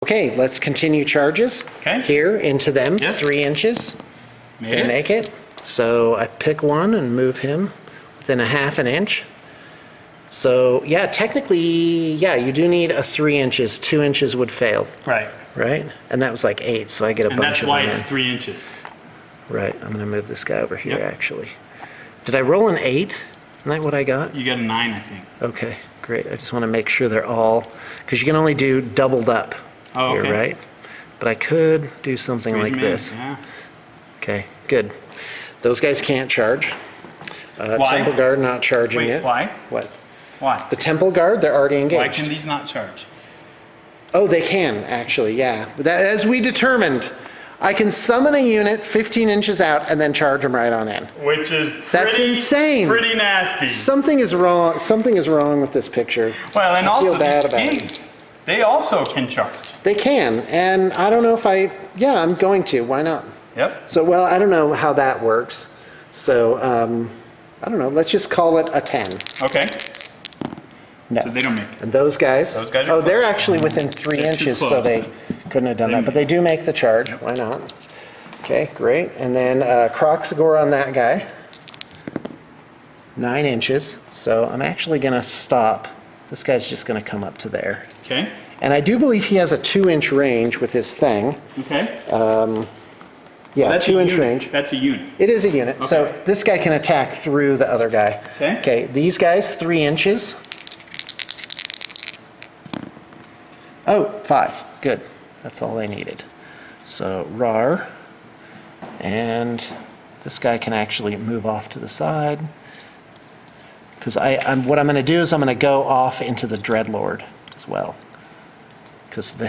Okay, let's continue charges. Okay. Here into them, Yes. 3 inches. Made They it. make it. So I pick one and move him within a 1/2 inch. So yeah, technically, yeah, you do need a 3 inches. 2 inches would fail, Right. right? And that was like 8, so I get a And bunch that's of why them it's in. 3 inches. Right, I'm gonna move this guy over here Yep. actually. Did I roll an 8? Isn't that what I got? You got a 9, I think. Okay, great. I just want to make sure they're all, because you can only do doubled up Oh, here, okay. right? But I could do something Squeeze like them in, this. Yeah. Okay, good. Those guys can't charge. Why? Temple Guard not charging Wait, yet. why? What? Why? The Temple Guard, they're already engaged. Why can these not charge? Oh, they can, actually, yeah. But that, as we determined, I can summon a unit 15 inches out and then charge them right on in. Which is That's insane. Pretty nasty. Something is wrong. Something is wrong with this picture. Well, and I also feel bad the about it. skinks, they also can charge. They can, and I don't know if yeah, I'm going to. Why not? Yep. So, well, I don't know how that works. So, I don't know. Let's just call it a 10. Okay. No. So they don't make it. And those guys Those guys are oh, they're close. actually within 3 They're too inches, so close. they couldn't have done that. But they do make the charge. Why not? Okay, great. And then Croxagore on that guy. 9 inches. So I'm actually going to stop. This guy's just going to come up to there. Okay. And I do believe he has a 2-inch range with his thing. Okay. Yeah, That's a 2-inch unit. range. That's a unit. It is a unit. So Okay. this guy can attack through the other guy. Okay. Okay, these guys, 3 inches. Oh, 5. Good. That's all they needed. So Rar. And this guy can actually move off to the side. Because what I'm going to do is I'm going to go off into the Dreadlord as well. Because the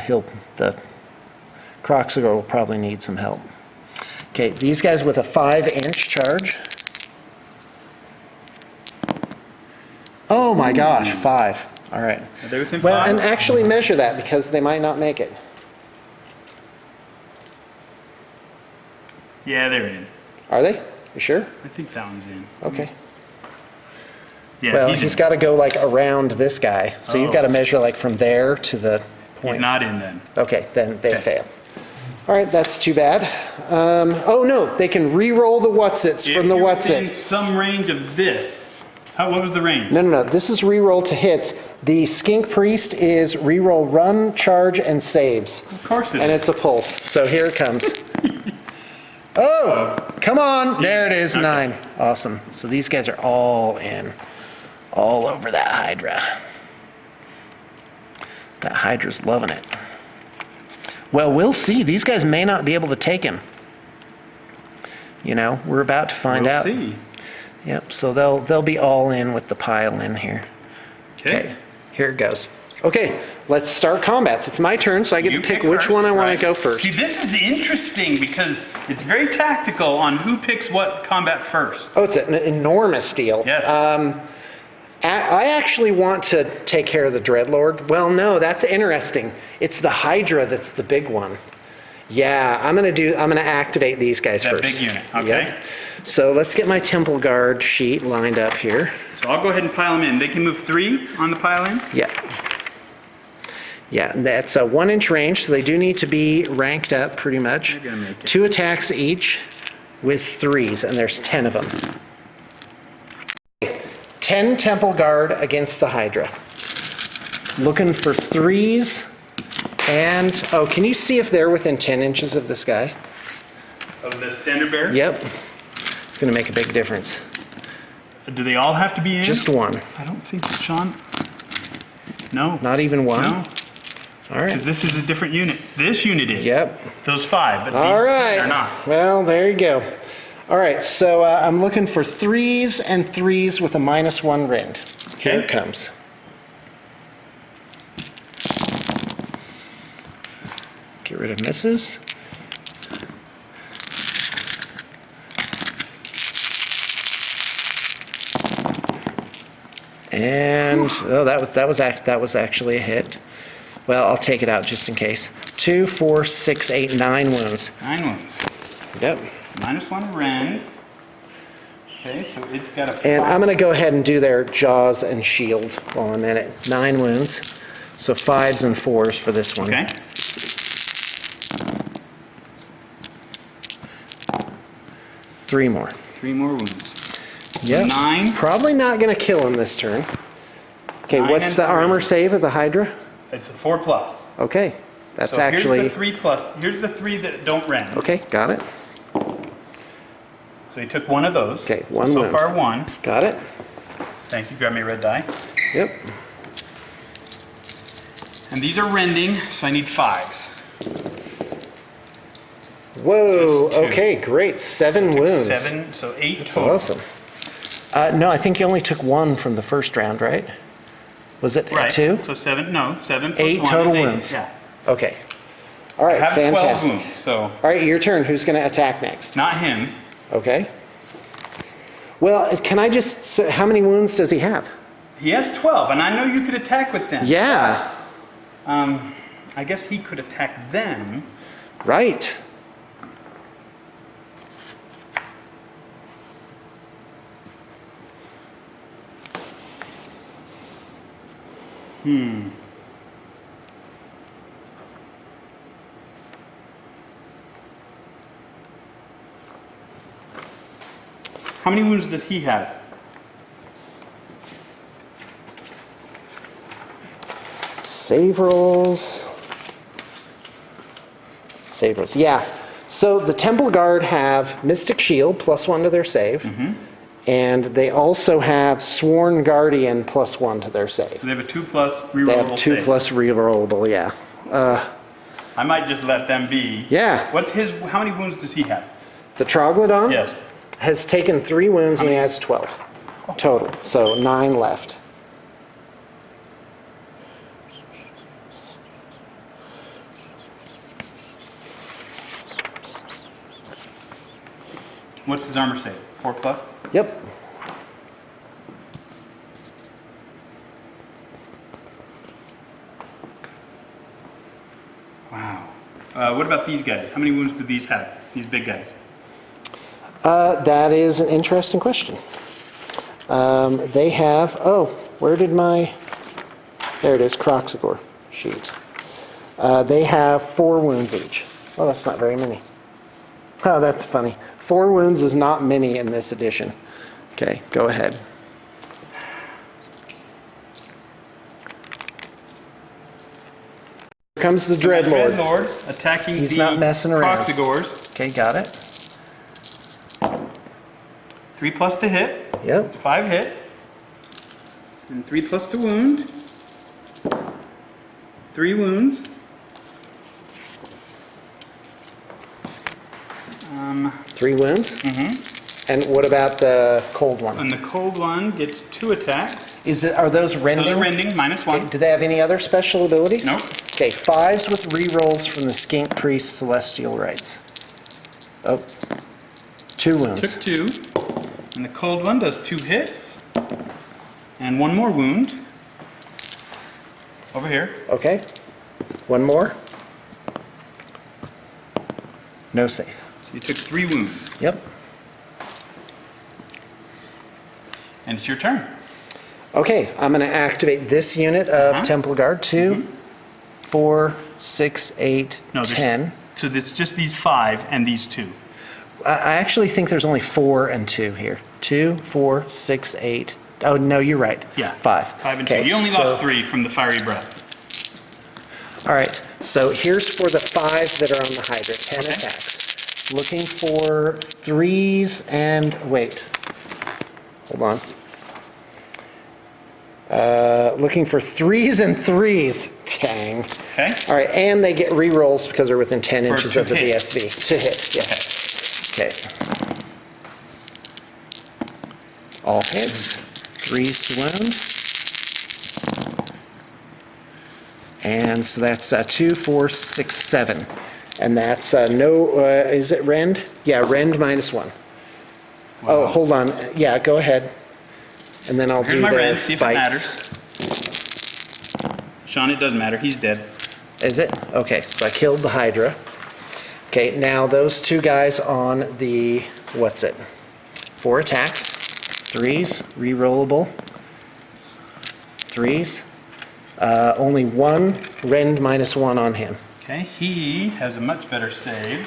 Croxagore will probably need some help. Okay, these guys with a 5-inch charge. Oh my gosh, 5. All right. Are they within Well, 5? and actually measure that because they might not make it. Yeah, they're in. Are they? You sure? I think that one's in. Okay. Yeah, Well, he's he's in. got to go like around this guy. So you've Oh. got to measure like from there to the point. He's not in then. Okay, then they Okay. fail. All right, that's too bad. Oh no, they can re-roll the whatsits from the If you're whatsit. within some range of this, what was the range? No. This is re-roll to hits. The Skink Priest is re-roll run, charge, and saves. Of course it And is. it's a pulse. So here it comes. Oh, come on. There it is, Okay. 9. Awesome. So these guys are all in. All over that Hydra. That Hydra's loving it. Well, we'll see. These guys may not be able to take him. You know, we're about to find We'll out. see. Yep, so they'll be all in with the pile in here. Okay. Here it goes. Okay, let's start combats. It's my turn, so I get You to pick pick which first, one I want right. to go first. See, this is interesting because it's very tactical on who picks what combat first. Oh, it's an enormous deal. Yes. I actually want to take care of the Dreadlord. Well, no, that's interesting. It's the Hydra that's the big one. Yeah, I'm gonna activate these guys That first. big unit, okay. Yep. So let's get my Temple Guard sheet lined up here. So I'll go ahead and pile them in. They can move 3 on the pile in? Yeah. Yeah, and that's a 1-inch range, so they do need to be ranked up pretty much. They're gonna make it. 2 attacks each with 3s, and there's 10 of them. 10 Temple Guard against the Hydra. Looking for 3s, and, oh, can you see if they're within 10 inches of this guy? Of the standard bearer? Yep. It's gonna make a big difference. Do they all have to be in? Just 1. I don't think Sean. No. Not even 1? No. All right. Because this is a different unit. This unit is. Yep. Those 5, but All these right. 10 are not. Well, there you go. All right, so I'm looking for 3s and 3s with a -1 rend. Here Okay. it comes. Get rid of misses. And oh, that was actually a hit. Well, I'll take it out just in case. 2, 4, 6, 8, 9 wounds. 9 wounds. Yep. -1 rend. Okay, so it's got a 5. And I'm going to go ahead and do their jaws and shield while I'm in it. 9 wounds. So 5s and 4s for this one. Okay. 3 more. 3 more wounds. Yep. 9. Probably not going to kill him this turn. Okay, 9 what's and the 3. armor save of the Hydra? It's a 4+. Okay, that's So actually... here's the 3+. Here's the 3 that don't rend. Okay, got it. So he took 1 of those. Okay, 1 so wound. far 1. Got it. Thank you. Grab me a red die. Yep. And these are rending, so I need 5s. Whoa, Just 2. okay, great. 7 wounds. 7, so 8 That's total. awesome. No, I think you only took 1 from the first round, right? Was it Right. 2? So 7 plus 8 1 total is 8. wounds. Yeah. Okay. All right, I have 12 fantastic. wounds, so All right, your turn. Who's going to attack next? not him. Okay. Well, can I just... How many wounds does he have? He has 12, and I know you could attack with them. Yeah. But, I guess he could attack them. Right. How many wounds does he have? Save rolls. Save rolls. Yeah. So the Temple Guard have Mystic Shield, +1 to their save. And they also have Sworn Guardian, +1 to their save. So they have a 2+ rerollable They have 2 save. plus rerollable, yeah. I might just let them be. Yeah. What's his? How many wounds does he have? The Troglodyte Yes. has taken 3 wounds and he has 12 total. So 9 left. What's his armor save? 4+? Yep. Wow. What about these guys? How many wounds do these have? These big guys? That is an interesting question. They have, oh, where did my, there it is, Croxagore sheet. They have 4 wounds each. Well, that's not very many. Oh, that's funny. 4 wounds is not many in this edition. Okay, go ahead. Here comes the Dreadlord. Dreadlord attacking He's the not messing around. Croxagores. Okay, got it. 3+ to hit. Yep. It's 5 hits. And 3+ to wound. 3 wounds. 3 wounds? Mm-hmm. And what about the cold one? And the cold one gets 2 attacks. Are those rending? Those are rending, -1. Do they have any other special abilities? Nope. Okay, 5s with rerolls from the Skink Priest Celestial Rites. Oh, 2 wounds. Took 2. And the cold one does 2 hits. And 1 more wound. Over here. Okay, 1 more. No save. So you took 3 wounds. Yep. And it's your turn. Okay, I'm going to activate this unit of Temple Guard. 2, 4, 6, 8, No, 10. So it's just these 5 and these 2. I actually think there's only 4 and 2 here. 2, 4, 6, 8. Oh, no, you're right. Yeah. 5. 5 and 2. Okay, You only so- lost 3 from the fiery breath. All right, so here's for the 5 that are on the Hydra, 10 attacks. Looking for 3s and, wait, hold on. Looking for 3s and 3s, dang. Okay. All right, and they get re-rolls because they're within 10 inches to of the hit. BSV. To hit, yes. Okay. All hits, 3s to wound. And so that's 2, 4, 6, 7. And that's is it rend? Yeah, rend -1. Oh, hold on. Yeah, go ahead. And then I'll Here's do my the rend, see if it bites. matters. Sean, it doesn't matter. He's dead. Is it? Okay, so I killed the Hydra. Okay, now those 2 guys on the, what's it? 4 attacks. 3s, re-rollable. 3s. Only 1 rend -1 on him. Okay, he has a much better save.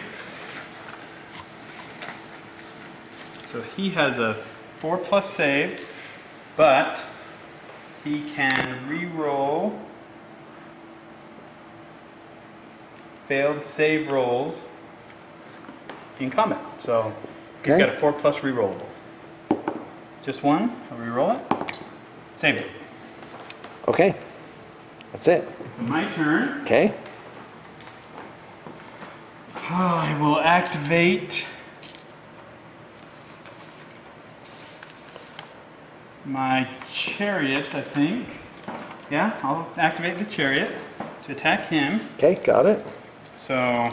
So he has a 4+ save, but he can re-roll failed save rolls in combat. So he's got a 4+ re-rollable. Just one, I'll re-roll it. Save it. Okay. That's it. My turn. Okay. I will activate my chariot, I think. Yeah, I'll activate the chariot to attack him. Okay, got it. So,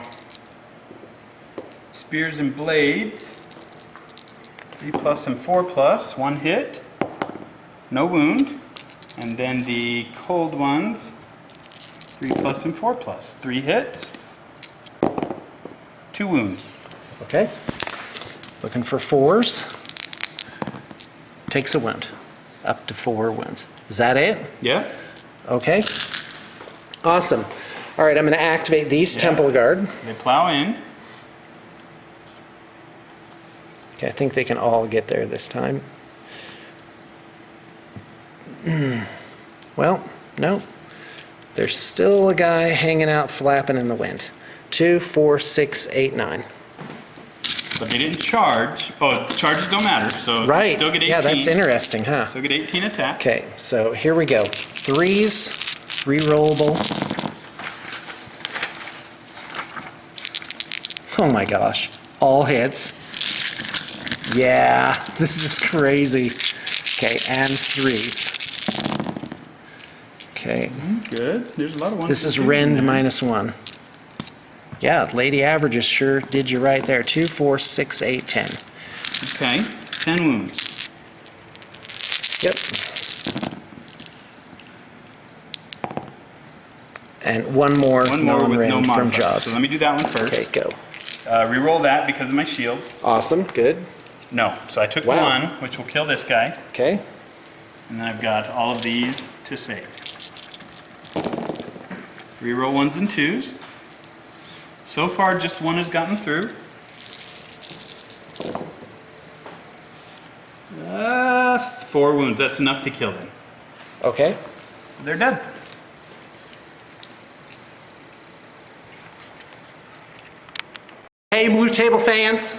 spears and blades, 3+ and 4+, one hit, no wound. And then the cold ones, 3+ and 4+, 3 hits, 2 wounds. Okay. Looking for 4s. Takes a wound. Up to 4 wounds. Is that it? Yeah. Okay. Awesome. All right, I'm going to activate these Temple Guard. They plow in. Okay, I think they can all get there this time. Well, no. There's still a guy hanging out flapping in the wind. 2, 4, 6, 8, 9. But they didn't charge. Oh, charges don't matter, so Right. still get 18. Yeah, that's interesting, huh? Still get 18 attack. Okay, so here we go. 3s, re-rollable. Oh my gosh. All hits. Yeah, this is crazy. Okay, and 3s. Okay. Good. There's a lot of ones. This is rend -1. Yeah, lady averages sure did you right there. 2, 4, 6, 8, 10. Okay, 10 wounds. Yep. And one more One more with no non-rend from modifier. Jaws. So let me do that one first. Okay, go. Reroll that because of my shields. Awesome, good. No, so I took Wow. one, which will kill this guy. Okay. And then I've got all of these to save. Reroll 1s and 2s. So far, just one has gotten through. 4 wounds, that's enough to kill them. Okay. They're dead. Hey, Blue Table fans.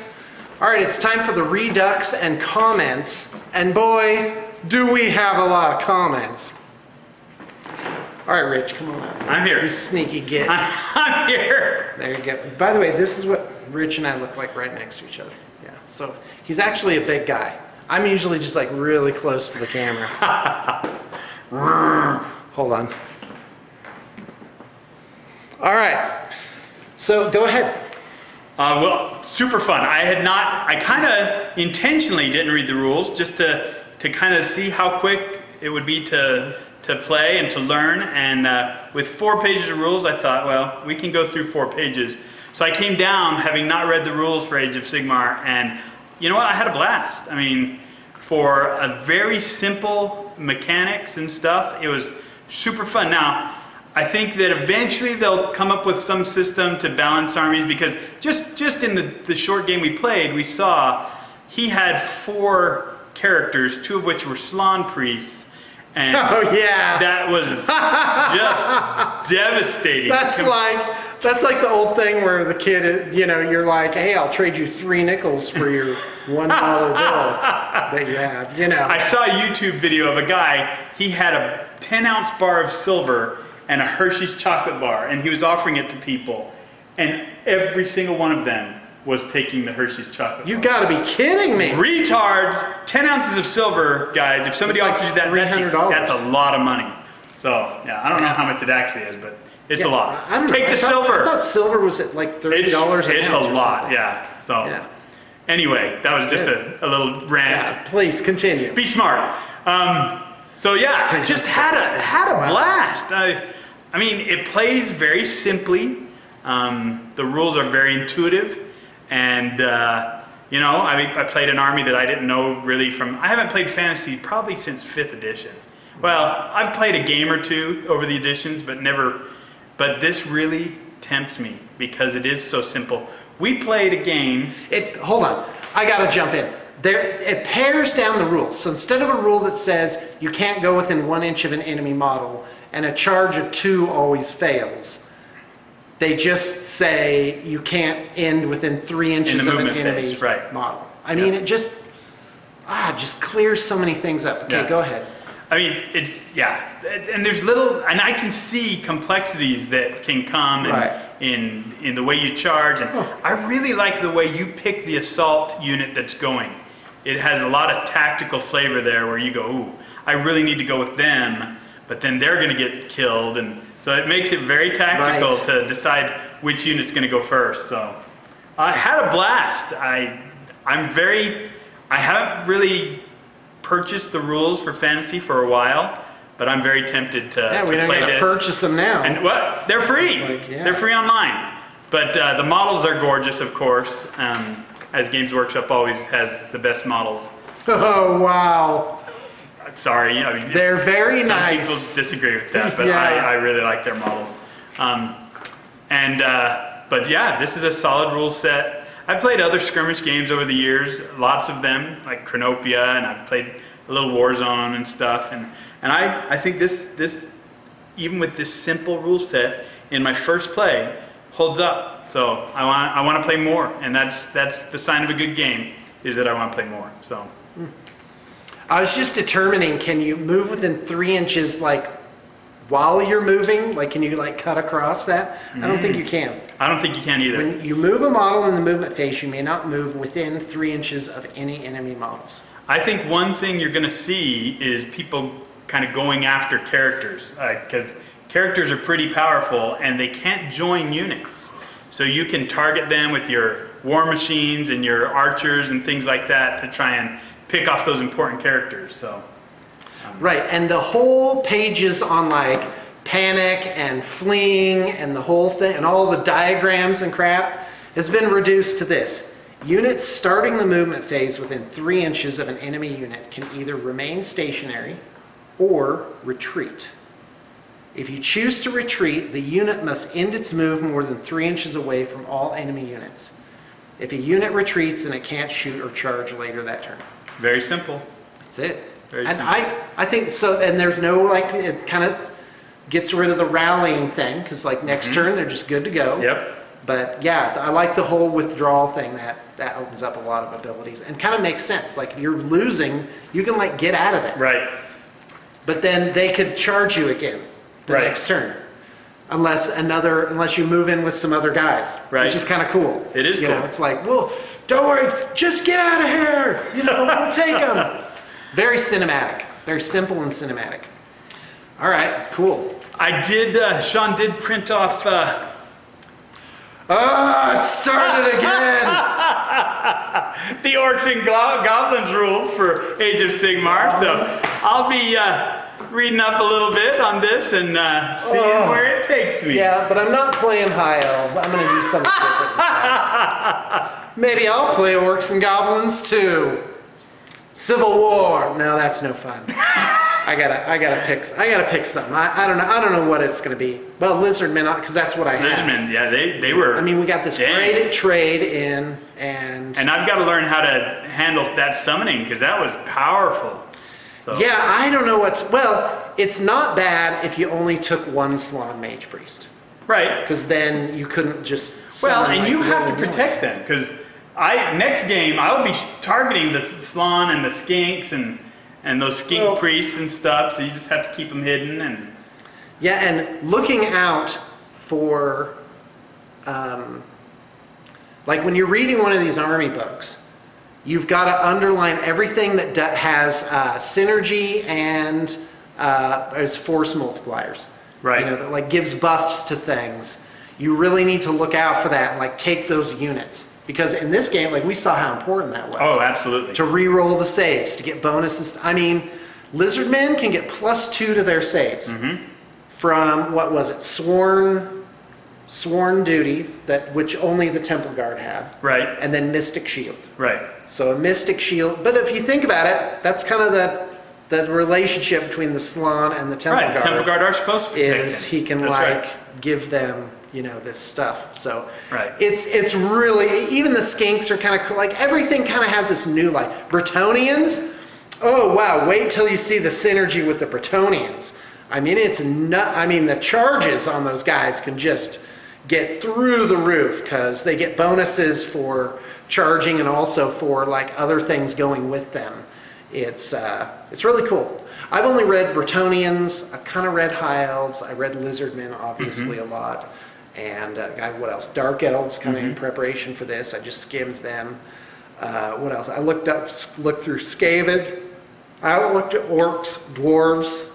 All right, it's time for the redux and comments. And boy, do we have a lot of comments. All right, Rich, come on out. I'm here. You sneaky git. I'm here. There you go. By the way, this is what Rich and I look like right next to each other. Yeah, so he's actually a big guy. I'm usually just like really close to the camera. Hold on. All right, so go ahead. Well, super fun. I kind of intentionally didn't read the rules just to kind of see how quick it would be to play and to learn. And with 4 pages of rules, I thought, well, we can go through 4 pages. So I came down having not read the rules for Age of Sigmar, and you know what? I had a blast. I mean, for a very simple mechanics and stuff, it was super fun. Now, I think that eventually they'll come up with some system to balance armies, because just in the short game we played, we saw he had 4 characters, 2 of which were Slann priests. And oh yeah, that was just devastating. That's like the old thing where the kid, you know, you're like, hey, I'll trade you 3 nickels for your $1 bill that you have, you know. I saw a YouTube video of a guy, he had a 10-ounce bar of silver and a Hershey's chocolate bar, and he was offering it to people, and every single one of them was taking the Hershey's chocolate bar. You gotta be kidding me. Retards, 10 ounces of silver, guys. If somebody offers you that, that's a lot of money. So, yeah, I don't know how much it actually is, but it's a lot. I don't know. Take the silver. I thought silver was at like $30 an ounce. It's a lot, yeah. So, anyway, that was just a little rant. Yeah, please continue. Be smart. So yeah, just had a blast. I mean, it plays very simply. The rules are very intuitive, and you know, I played an army that I didn't know really from. I haven't played Fantasy probably since 5th edition. Well, I've played a game or 2 over the editions, but never. But this really tempts me because it is so simple. We played a game. Hold on, I gotta jump in. it pares down the rules. So instead of a rule that says you can't go within 1 inch of an enemy model and a charge of 2 always fails, they just say you can't end within 3 inches of an enemy model. I mean, it just clears so many things up. Okay, go ahead. I mean, and there's and I can see complexities that can come in the way you charge, and I really like the way you pick the assault unit that's going. It has a lot of tactical flavor there where you go, ooh, I really need to go with them, but then they're going to get killed, and so it makes it very tactical to decide which unit's going to go first. So I had a blast. I haven't really purchased the rules for fantasy for a while, but I'm very tempted to we don't play gotta this. Purchase them now. And they're free. They're free online. But the models are gorgeous, of course, as Games Workshop always has the best models. Oh, wow. Sorry. They're very some nice. Some people disagree with that, but I really like their models. But yeah, this is a solid rule set. I've played other skirmish games over the years, lots of them, like Chronopia, and I've played a little Warzone and stuff. And I think this, even with this simple rule set, in my first play, holds up. So I want to play more, and that's the sign of a good game, is that I want to play more. So I was just determining, can you move within 3 inches, like while you're moving? Like, can you like cut across that? I don't think you can. I don't think you can either. When you move a model in the movement phase, you may not move within 3 inches of any enemy models. I think one thing you're going to see is people kind of going after characters, because characters are pretty powerful and they can't join units. So you can target them with your war machines and your archers and things like that to try and pick off those important characters. So right, and the whole pages on like panic and fleeing and the whole thing and all the diagrams and crap has been reduced to this. Units starting the movement phase within 3 inches of an enemy unit can either remain stationary or retreat. If you choose to retreat, the unit must end its move more than 3 inches away from all enemy units. If a unit retreats, then it can't shoot or charge later that turn. Very simple. That's it. Very and simple. I think so, and there's no like, it kind of gets rid of the rallying thing, because like next turn they're just good to go. Yep. But yeah, I like the whole withdrawal thing. That opens up a lot of abilities and kind of makes sense. Like if you're losing, you can like get out of it. Right. But then they could charge you again the next turn, unless you move in with some other guys, which is kind of cool. It is cool. You know, it's like, well, don't worry, just get out of here. You know, we'll take them. Very cinematic, very simple and cinematic. All right, cool. Sean did print off. It started again. The Orcs and Goblins rules for Age of Sigmar. So I'll be reading up a little bit on this and seeing where it takes me. Yeah, but I'm not playing High Elves. I'm going to do something different this time. Maybe I'll play Orcs and Goblins too. Civil War. No, that's no fun. I gotta pick something. I don't know what it's gonna be. Well, Lizardmen, because that's what I have. Lizardmen, yeah, they were. I mean, we got this graded trade in, and I've got to learn how to handle that summoning, because that was powerful. So. Yeah, I don't know well, it's not bad if you only took one Slann Mage Priest. Right. Because then you couldn't just summon, and you have to protect them, because next game I'll be targeting the Slann and the Skinks and those skink priests and stuff, so you just have to keep them hidden. And yeah, and looking out for, like when you're reading one of these army books, you've got to underline everything that has synergy and as force multipliers. Right. You know, that like gives buffs to things. You really need to look out for that and like take those units. Because in this game, like we saw how important that was. Oh, absolutely. To re-roll the saves, to get bonuses. I mean, Lizardmen can get +2 to their saves from, what was it, Sworn Duty, which only the Temple Guard have. Right. And then Mystic Shield. Right. So a Mystic Shield, but if you think about it, that's kind of the relationship between the Slann and the Temple Guard. The Temple Guard are supposed to protect he can give them you know, this stuff. So Right. it's really, even the skinks are kind of cool. Like everything kind of has this new like Bretonnians. Oh wow! Wait till you see the synergy with the Bretonnians. I mean, it's not. I mean, the charges on those guys can just get through the roof because they get bonuses for charging and also for like other things going with them. It's really cool. I've only read Bretonnians. I've kind of read High Elves. I read Lizardmen obviously a lot, and what else? Dark Elves coming in preparation for this. I just skimmed them. What else? I looked through Skaven. I looked at orcs, dwarves,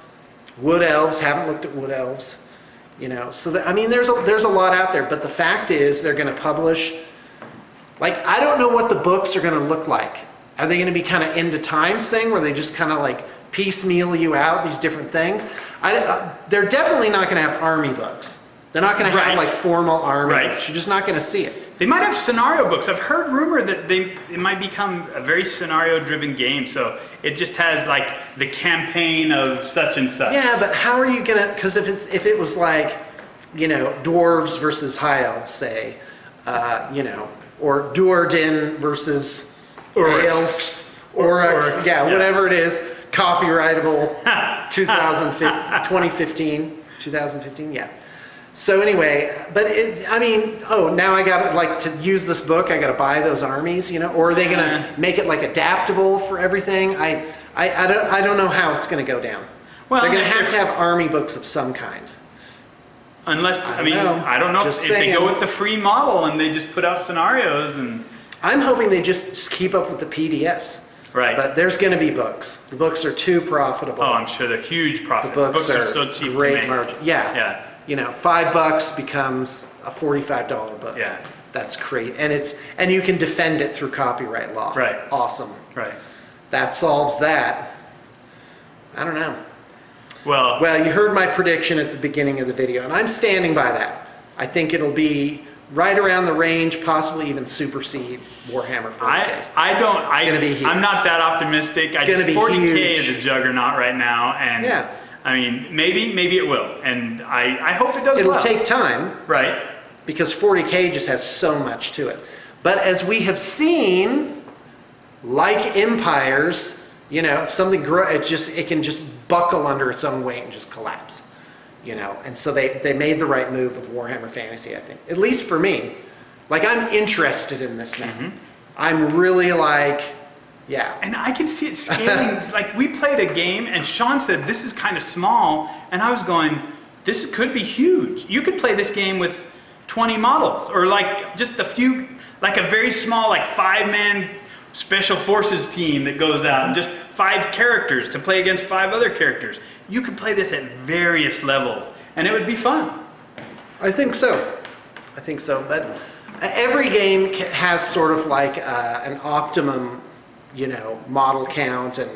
wood elves. Haven't looked at wood elves. You know, so I mean, there's a lot out there. But the fact is, they're going to publish. Like, I don't know what the books are going to look like. Are they going to be kind of end of times thing where they just kind of like piecemeal you out these different things? They're definitely not going to have army books. They're not going to have like formal army books. You're just not going to see it. They might have scenario books. I've heard rumor that it might become a very scenario-driven game. So it just has like the campaign of such and such. Yeah, but how are you gonna? Because if it was like, you know, dwarves versus high elves, say, you know, or Duardin versus Aelfs, Oryx, yeah, whatever it is, copyrightable, 2015, yeah. So anyway, but I mean, now I got like to use this book. I got to buy those armies, you know, or are they gonna make it like adaptable for everything? I don't know how it's gonna go down. Well, they're gonna have to have army books of some kind. Unless I don't know if they go with the free model and they just put out scenarios and. I'm hoping they just keep up with the PDFs. Right. But there's going to be books. The books are too profitable. Oh, I'm sure they're huge profits. The books are so cheap great to make. margin. Yeah. You know, $5 becomes a $45 book. Yeah. That's great. And you can defend it through copyright law. Right. Awesome. Right. That solves that. I don't know. Well, you heard my prediction at the beginning of the video, and I'm standing by that. I think it'll be right around the range, possibly even supersede Warhammer 40K. I'm not that optimistic. It's going to be 40K huge. is a juggernaut right now, and I mean, maybe it will, and I hope it does. It'll take time, right? Because 40K just has so much to it. But as we have seen, like empires, you know, something it can just buckle under its own weight and just collapse. You know, and so they made the right move with Warhammer Fantasy, I think. At least for me. Like, I'm interested in this now. I'm really like, yeah. And I can see it scaling. Like, we played a game, and Sean said, this is kind of small. And I was going, this could be huge. You could play this game with 20 models. Or, like, just a few, like a very small, like, 5-man special forces team that goes out. And just 5 characters to play against 5 other characters. You could play this at various levels, and it would be fun. I think so. But every game has sort of like an optimum, you know, model count, and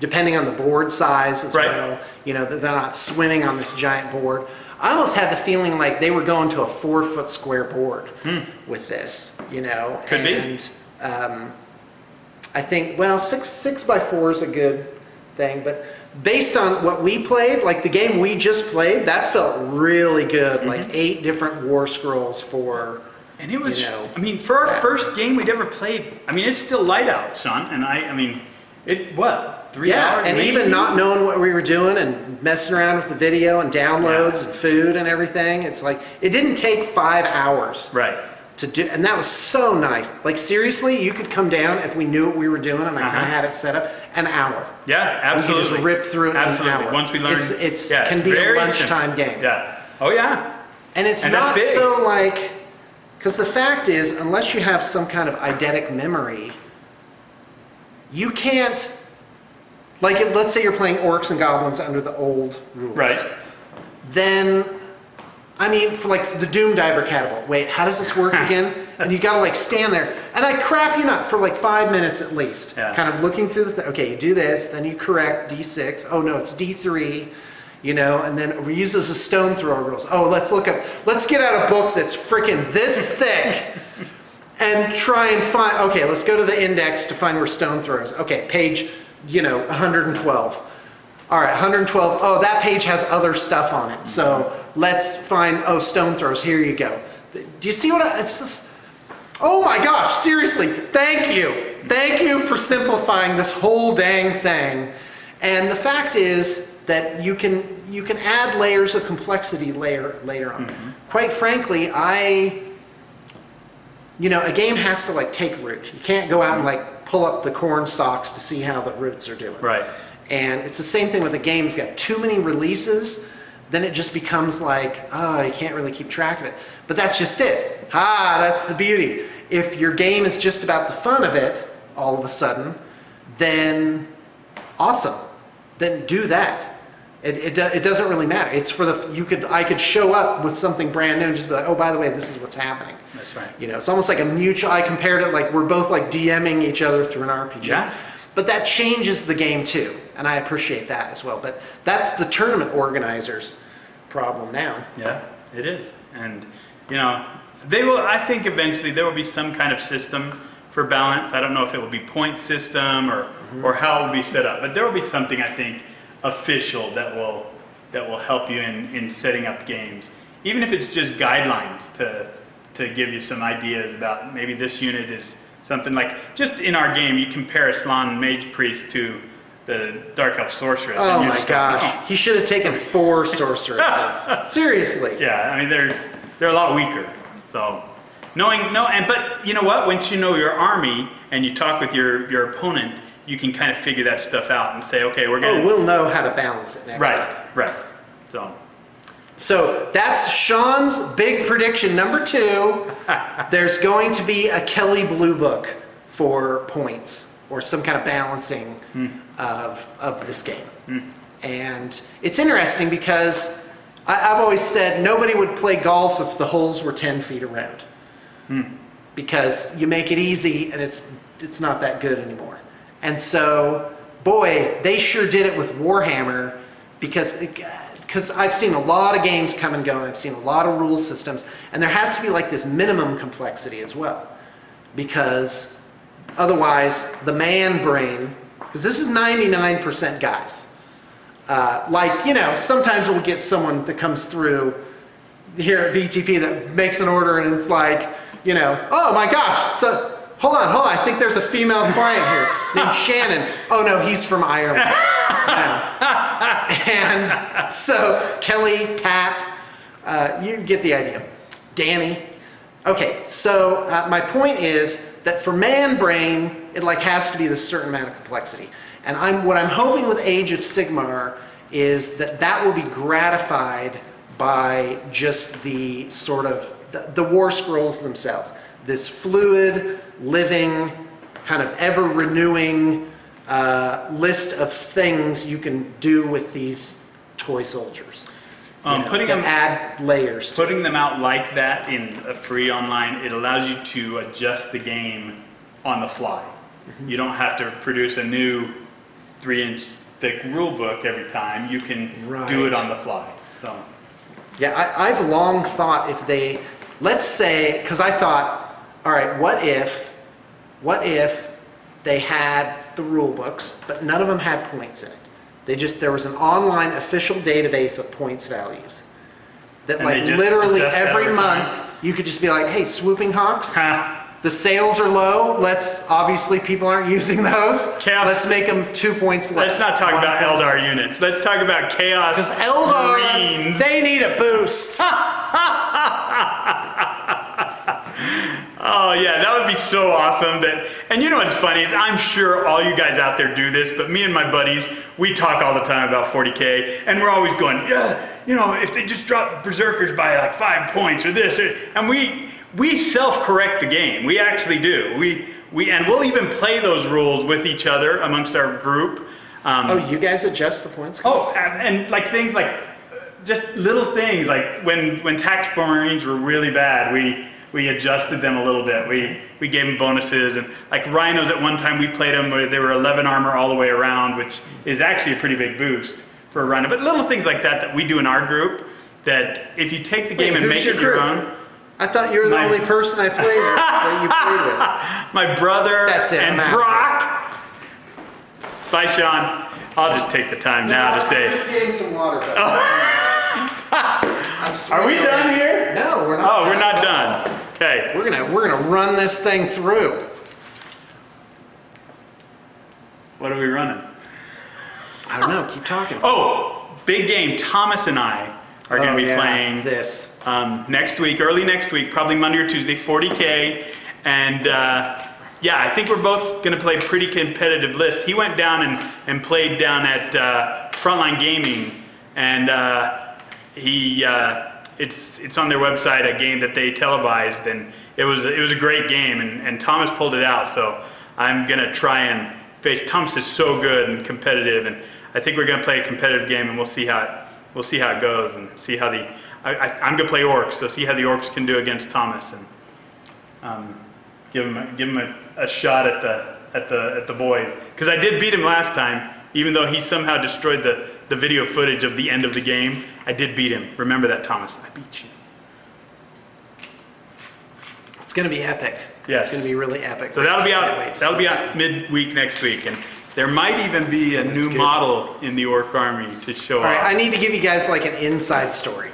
depending on the board size as well. You know, they're not swimming on this giant board. I almost had the feeling like they were going to a 4-foot square board with this. You know, could be. I think 6x4 is a good thing, but based on what we played, like the game we just played, that felt really good. Like 8 different war scrolls for. And it was, you know, I mean, for our first game we'd ever played, I mean, it's still light out, Sean, and I mean, 3 hours? Yeah, and even not knowing what we were doing and messing around with the video and downloads and food and everything, it's like, it didn't take 5 hours. Right. To do, and that was so nice. Like, seriously, you could come down if we knew what we were doing and I kind of had it set up, an hour. Yeah, absolutely. We could just rip through it in an hour. Once we learned. It can be a lunchtime game. Yeah. Oh, yeah. And it's not so like, because the fact is, unless you have some kind of eidetic memory, you can't, like, let's say you're playing orcs and goblins under the old rules. Right. Then, I mean, for like the Doom Diver catapult, wait, how does this work again? And you gotta like stand there, and I crap you not, for like 5 minutes at least, kind of looking through the thing. Okay, you do this, then you correct D6. Oh no, it's D3, you know, and then we use as a stone thrower rules. Oh, let's get out a book that's freaking this thick and try and find, okay, let's go to the index to find where stone throwers. Okay, page, you know, 112. all right, 112. Oh, that page has other stuff on it. So let's find, stone throws. Here you go. Do you see what it's just, oh my gosh, seriously, thank you. Thank you for simplifying this whole dang thing. And the fact is that you can add layers of complexity later on. Mm-hmm. Quite frankly, a game has to like take root. You can't go out and like pull up the corn stalks to see how the roots are doing. Right. And it's the same thing with a game. If you have too many releases, then it just becomes like, you can't really keep track of it. But that's just it. That's the beauty. If your game is just about the fun of it, all of a sudden, then awesome. Then do that. It doesn't really matter. It's for I could show up with something brand new and just be like, oh, by the way, this is what's happening. That's right. It's almost like a mutual, I compared it like we're both like DMing each other through an RPG. Yeah. But that changes the game too, and I appreciate that as well. But that's the tournament organizer's problem now. Yeah, it is. And, they will, I think eventually there will be some kind of system for balance. I don't know if it will be point system or how it will be set up, but there will be something, I think, official that will help you in setting up games. Even if it's just guidelines to give you some ideas about maybe this unit is something like, just in our game, you compare a Slann Mage Priest to the Dark Elf Sorceress. Oh my gosh, he should have taken 4 sorceresses. Seriously. Yeah, I mean, they're a lot weaker. So, but you know what? Once you know your army and you talk with your opponent, you can kind of figure that stuff out and say, okay, we're going to... we'll know how to balance it next time. Right. So that's Sean's big prediction. Number 2, there's going to be a Kelly Blue Book for points or some kind of balancing of this game. And it's interesting because I've always said nobody would play golf if the holes were 10 feet around. Because you make it easy and it's not that good anymore. And so, boy, they sure did it with Warhammer because I've seen a lot of games come and go, and I've seen a lot of rule systems, and there has to be like this minimum complexity as well. Because otherwise, the man brain, because this is 99% guys. Sometimes we'll get someone that comes through here at BTP that makes an order and it's like, oh my gosh, so hold on, I think there's a female client here named Shannon. Oh no, he's from Ireland. And so Kelly, Pat, you get the idea. Danny. Okay, so my point is that for man brain, it has to be this certain amount of complexity. And what I'm hoping with Age of Sigmar is that will be gratified by just the sort of the war scrolls themselves. This fluid, living, kind of ever-renewing list of things you can do with these toy soldiers. Add layers. Putting them out like that in a free online, it allows you to adjust the game on the fly. You don't have to produce a new 3-inch thick rule book every time. You can do it on the fly. So, yeah, I've long thought if they, let's say, because I thought, all right, what if they had the rule books, but none of them had points in it? There was an online official database of points values. That literally every month you could just be like, hey, Swooping Hawks, the sales are low. Obviously people aren't using those. Chaos. Let's make them 2 points less. Let's not talk about Eldar units. Let's talk about Chaos Because Eldar, Marines. they need a boost. Oh yeah, that would be so awesome. And you know what's funny is I'm sure all you guys out there do this, but me and my buddies, we talk all the time about 40K, and we're always going, if they just drop Berserkers by like 5 points or this, and we self-correct the game. We actually do. And we'll even play those rules with each other amongst our group. You guys adjust the points? And like things like just little things like when Tactical Marines were really bad, we adjusted them a little bit. We gave them bonuses, and like Rhinos at one time we played them where they were 11 armor all the way around, which is actually a pretty big boost for a Rhino. But little things like that we do in our group, that if you take the game and make it your own. I thought you were the only person I played with that you played with. My brother That's it, and Brock. Bye, Sean. I'll just take the time now to say. I'm just getting some water. Are we done here? No, we're not. Oh, we're not done. Okay. We're gonna run this thing through. What are we running? I don't know. Keep talking. Oh, big game. Thomas and I are going to be playing this next week, early next week, probably Monday or Tuesday, 40K. And yeah, I think we're both going to play pretty competitive list. He went down and played down at Frontline Gaming, and it's on their website, a game that they televised, and it was a great game, and Thomas pulled it out. So I'm going to try and face. Thomas is so good and competitive, and I think we're going to play a competitive game, and we'll see how it goes, and see how I'm going to play orcs, so see how the orcs can do against Thomas, and give him a shot at the boys, because I did beat him last time, even though he somehow destroyed the video footage of the end of the game. I did beat him. Remember that, Thomas. I beat you. It's going to be epic. Yes. It's going to be really epic. So that'll be out midweek next week, and there might even be a new model in the orc army to show off. All right, I need to give you guys like an inside story.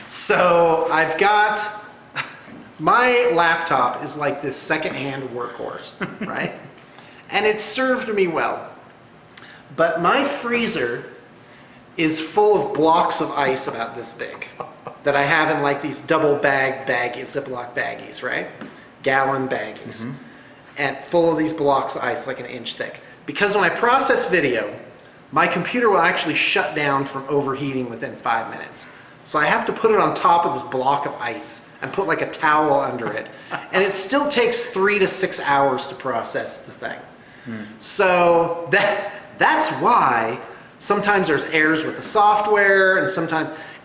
So I've got, my laptop is like this secondhand workhorse, right? And it's served me well. But my freezer is full of blocks of ice about this big that I have in like these double Ziploc baggies, right? Gallon baggies. Mm-hmm. And full of these blocks of ice like an inch thick. Because when I process video, my computer will actually shut down from overheating within 5 minutes. So I have to put it on top of this block of ice and put like a towel under it. And it still takes 3 to 6 hours to process the thing. So that's why sometimes there's errors with the software,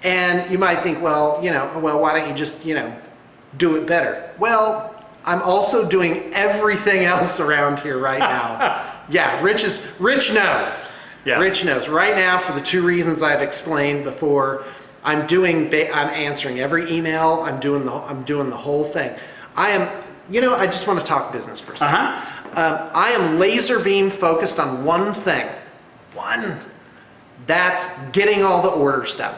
and you might think, well, why don't you just, do it better? Well, I'm also doing everything else around here right now. Yeah, Rich knows. Yeah. Rich knows. Right now, for the 2 reasons I've explained before, I'm answering every email. I'm doing the whole thing. I just want to talk business for a second. I am laser beam focused on one thing. That's getting all the orders done.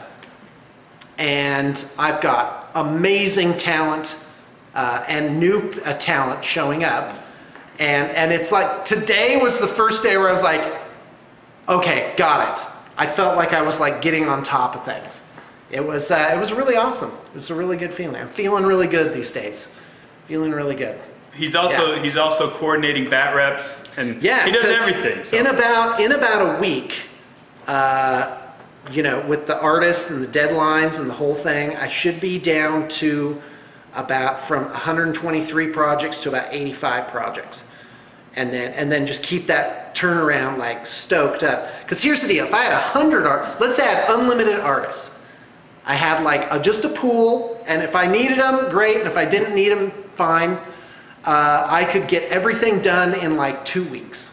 And I've got amazing talent and new talent showing up. And it's like, today was the first day where I was like, okay, got it. I felt like I was like getting on top of things. It was really awesome. It was a really good feeling. I'm feeling really good these days. Feeling really good. He's also coordinating bat reps, and he does everything. So. In about a week, with the artists and the deadlines and the whole thing, I should be down to from 123 projects to about 85 projects. And then just keep that turnaround like stoked up. Because here's the deal, if I had 100 artists, let's say I had unlimited artists. I had like just a pool, and if I needed them, great, and if I didn't need them, fine. I could get everything done in like 2 weeks,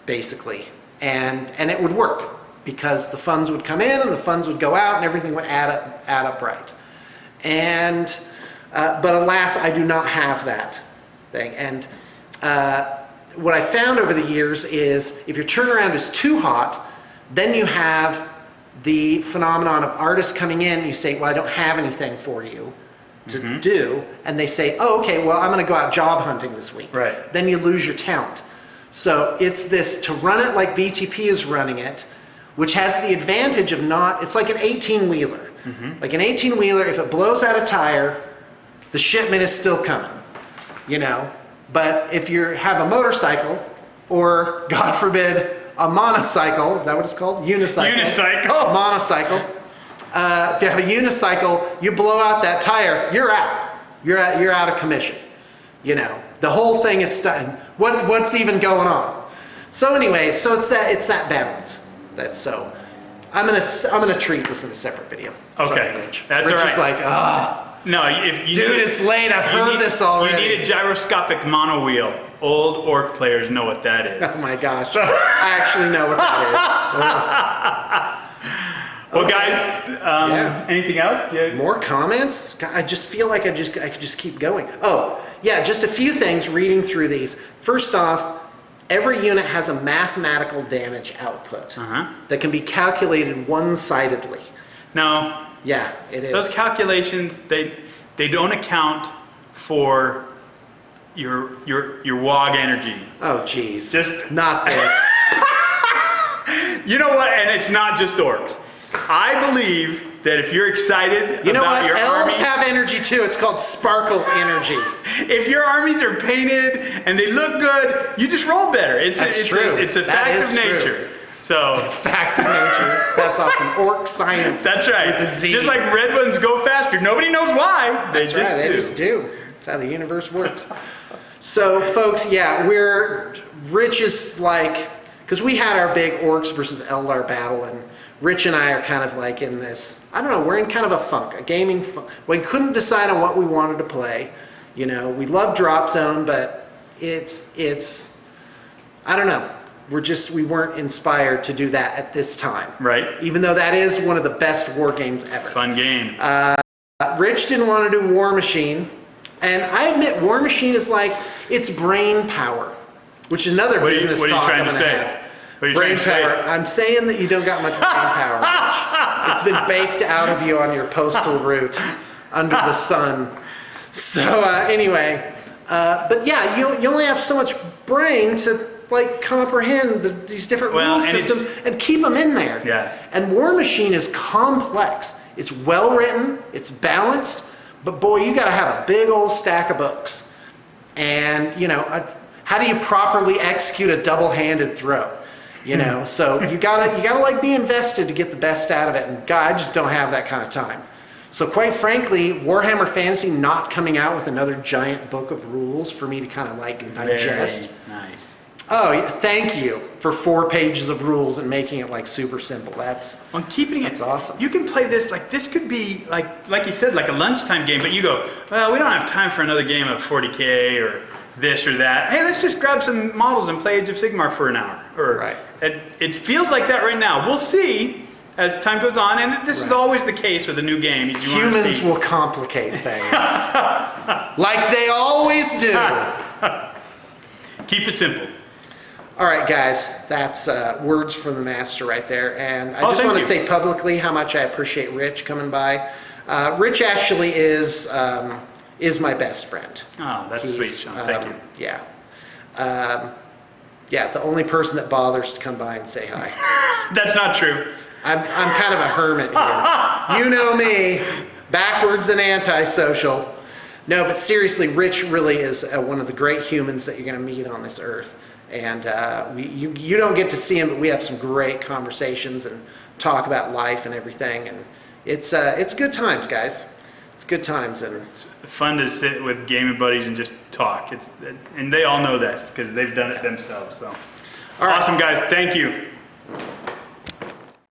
basically. And it would work, because the funds would come in and the funds would go out and everything would add up right. And but alas, I do not have that thing. And what I found over the years is if your turnaround is too hot, then you have the phenomenon of artists coming in and you say, well, I don't have anything for you to do. And they say, oh, okay, well, I'm going to go out job hunting this week. Right. Then you lose your talent. So it's this, to run it like BTP is running it, which has the advantage of it's like an 18-wheeler. Like an 18-wheeler, if it blows out a tire, the shipment is still coming, But if you have a motorcycle, or God forbid, a monocycle, is that what it's called? Unicycle. Unicycle. Monocycle. If you have a unicycle, you blow out that tire, you're out. You're out of commission. The whole thing is stunned. What's even going on? So anyway, so it's that balance. So I'm gonna treat this in a separate video. Okay, sorry, Rich. that's Rich all right. is like, no, if you dude, it's late. I've heard this already. You need a gyroscopic monowheel. Old orc players know what that is. Oh my gosh, I actually know what that is. Well, guys, anything else? More comments? God, I just feel like I could just keep going. Oh, yeah, just a few things reading through these. First off, every unit has a mathematical damage output Uh-huh. that can be calculated one-sidedly. Now, Yeah, it is. those calculations, they don't account for your WOG energy. Oh, geez. Just not this. You know what? And it's not just orcs. I believe that if you're excited You know about what? your Elves army, have energy too. It's called sparkle energy. if your armies are painted and they look good, you just roll better. That's true. It's a That fact is of nature. true. So Fact of nature. That's awesome. Orc science. that's right. With a Z. Just like red ones go faster. Nobody knows why. They That's just right. do. They just do. That's how the universe works. So, folks, yeah, Rich is like, because we had our big Orcs versus Eldar battle, and Rich and I are kind of like in this, I don't know, we're in kind of a funk, a gaming funk. We couldn't decide on what we wanted to play. You know, we love Drop Zone, but it's I don't know. We weren't inspired to do that at this time. Right. Even though that is one of the best war games ever. Fun game. Rich didn't want to do War Machine. And I admit, War Machine is like, it's brain power, which is another business what are you talk trying I'm to gonna say? have. What are you Brain trying to power. say? I'm saying that you don't got much brain power, Rich. It's been baked out of you on your postal route under the sun. So anyway, but yeah, you only have so much brain to like comprehend these different rule systems and keep them in there. Yeah. And War Machine is complex. It's well written. It's balanced. But boy, you got to have a big old stack of books. And you know, how do you properly execute a double-handed throw? You know, so you gotta like be invested to get the best out of it. And God, I just don't have that kind of time. So quite frankly, Warhammer Fantasy not coming out with another giant book of rules for me to kind of like digest. Very nice. Oh, yeah, thank you for 4 pages of rules and making it like super simple. That's awesome. You can play this like this could be like you said, like a lunchtime game, but you go, well, we don't have time for another game of 40K or this or that. Hey, let's just grab some models and play Age of Sigmar for an hour. Right. It feels like that right now. We'll see as time goes on, and this is always the case with a new game. Humans will complicate things. Like they always do. Keep it simple. All right, guys, that's words from the master right there. And I just want to say publicly how much I appreciate Rich coming by. Rich actually is my best friend. Oh, that's sweet, Sean. Thank you. Yeah. Yeah, the only person that bothers to come by and say hi. That's not true. I'm kind of a hermit here. You know me, backwards and antisocial. No, but seriously, Rich really is one of the great humans that you're going to meet on this earth. And you don't get to see him, but we have some great conversations and talk about life and everything. And it's good times, guys. It's good times. And it's fun to sit with gaming buddies and just talk. And they all know this because they've done it themselves. So, awesome, guys. Thank you.